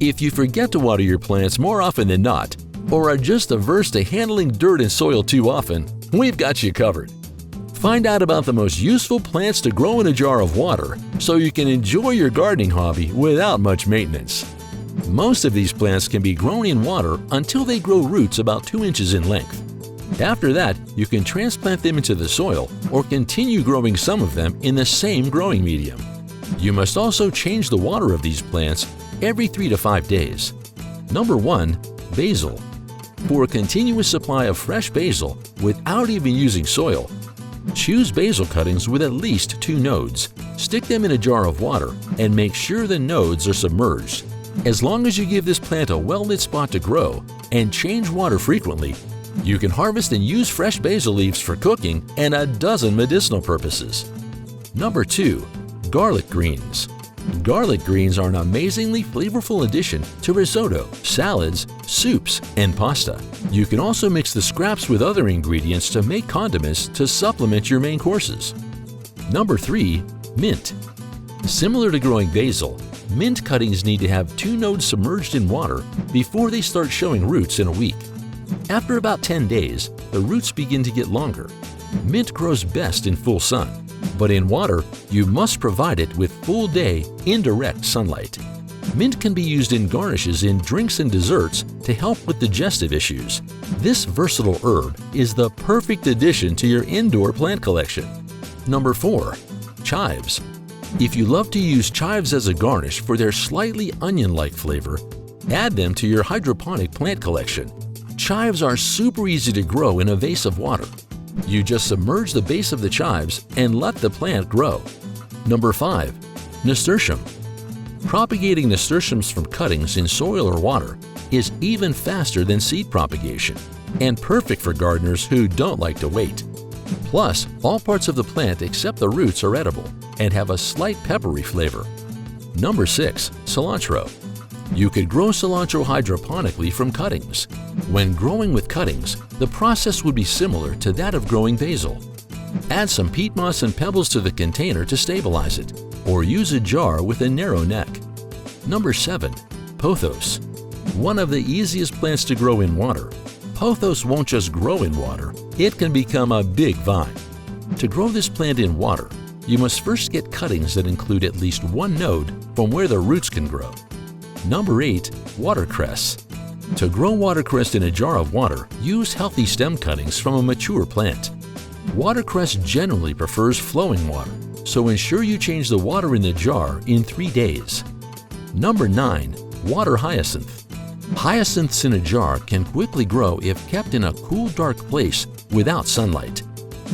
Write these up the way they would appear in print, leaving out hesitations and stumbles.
If you forget to water your plants more often than not, or are just averse to handling dirt and soil too often, we've got you covered. Find out about the most useful plants to grow in a jar of water so you can enjoy your gardening hobby without much maintenance. Most of these plants can be grown in water until they grow roots about 2 inches in length. After that, you can transplant them into the soil or continue growing some of them in the same growing medium. You must also change the water of these plants every 3 to 5 days. Number 1. Basil. For a continuous supply of fresh basil without even using soil, choose basil cuttings with at least 2 nodes. Stick them in a jar of water and make sure the nodes are submerged. As long as you give this plant a well-lit spot to grow and change water frequently, you can harvest and use fresh basil leaves for cooking and a dozen medicinal purposes. Number 2. Garlic greens. Garlic greens are an amazingly flavorful addition to risotto, salads, soups, and pasta. You can also mix the scraps with other ingredients to make condiments to supplement your main courses. Number 3. Mint. Similar to growing basil, mint cuttings need to have 2 nodes submerged in water before they start showing roots in a week. After about 10 days, the roots begin to get longer. Mint grows best in full sun, but in water, you must provide it with full-day, indirect sunlight. Mint can be used in garnishes in drinks and desserts to help with digestive issues. This versatile herb is the perfect addition to your indoor plant collection. Number 4. Chives. If you love to use chives as a garnish for their slightly onion-like flavor, add them to your hydroponic plant collection. Chives are super easy to grow in a vase of water. You just submerge the base of the chives and let the plant grow. Number 5. Nasturtium. Propagating nasturtiums from cuttings in soil or water is even faster than seed propagation and perfect for gardeners who don't like to wait. Plus, all parts of the plant except the roots are edible and have a slight peppery flavor. Number 6. Cilantro. You could grow cilantro hydroponically from cuttings. When growing with cuttings, the process would be similar to that of growing basil. Add some peat moss and pebbles to the container to stabilize it, or use a jar with a narrow neck. Number 7. Pothos. One of the easiest plants to grow in water. Pothos won't just grow in water, it can become a big vine. To grow this plant in water, you must first get cuttings that include at least 1 node from where the roots can grow. Number 8. Watercress. To grow watercress in a jar of water, use healthy stem cuttings from a mature plant. Watercress generally prefers flowing water, so ensure you change the water in the jar in 3 days. Number 9. Water hyacinth. Hyacinths in a jar can quickly grow if kept in a cool, dark place without sunlight.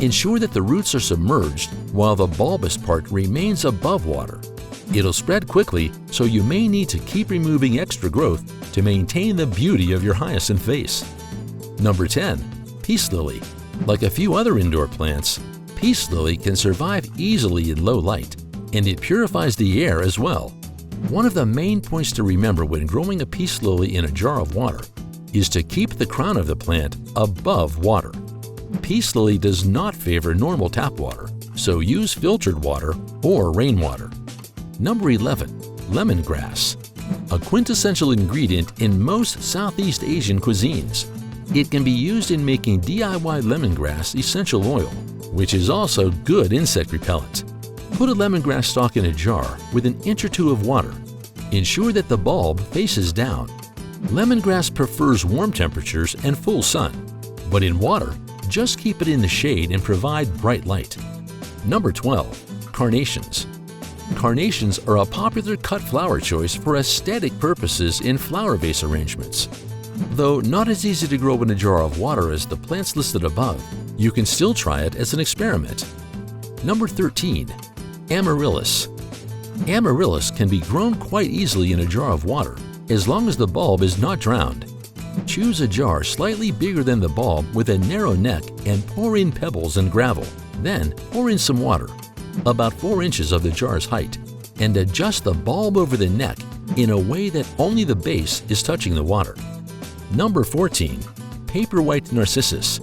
Ensure that the roots are submerged while the bulbous part remains above water. It'll spread quickly, so you may need to keep removing extra growth to maintain the beauty of your hyacinth vase. Number 10. Peace lily. Like a few other indoor plants, peace lily can survive easily in low light, and it purifies the air as well. One of the main points to remember when growing a peace lily in a jar of water is to keep the crown of the plant above water. Peace lily does not favor normal tap water, so use filtered water or rainwater. Number 11. Lemongrass. A quintessential ingredient in most Southeast Asian cuisines. It can be used in making DIY lemongrass essential oil, which is also good insect repellent. Put a lemongrass stalk in a jar with 1 inch or 2 of water. Ensure that the bulb faces down. Lemongrass prefers warm temperatures and full sun, but in water, just keep it in the shade and provide bright light. Number 12. Carnations. Carnations are a popular cut flower choice for aesthetic purposes in flower vase arrangements. Though not as easy to grow in a jar of water as the plants listed above, you can still try it as an experiment. Number 13. Amaryllis. Amaryllis can be grown quite easily in a jar of water as long as the bulb is not drowned. Choose a jar slightly bigger than the bulb with a narrow neck and pour in pebbles and gravel. Then pour in some water, about 4 inches of the jar's height, and adjust the bulb over the neck in a way that only the base is touching the water. Number 14. Paperwhite narcissus.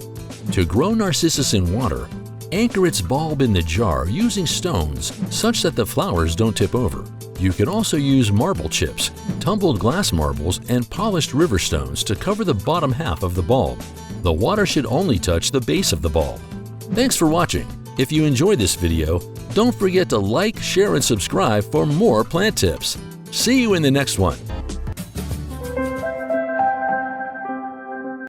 To grow narcissus in water, anchor its bulb in the jar using stones such that the flowers don't tip over. You can also use marble chips, tumbled glass marbles, and polished river stones to cover the bottom half of the bulb. The water should only touch the base of the bulb. Thanks for watching. If you enjoyed this video, don't forget to like, share, and subscribe for more plant tips. See you in the next one.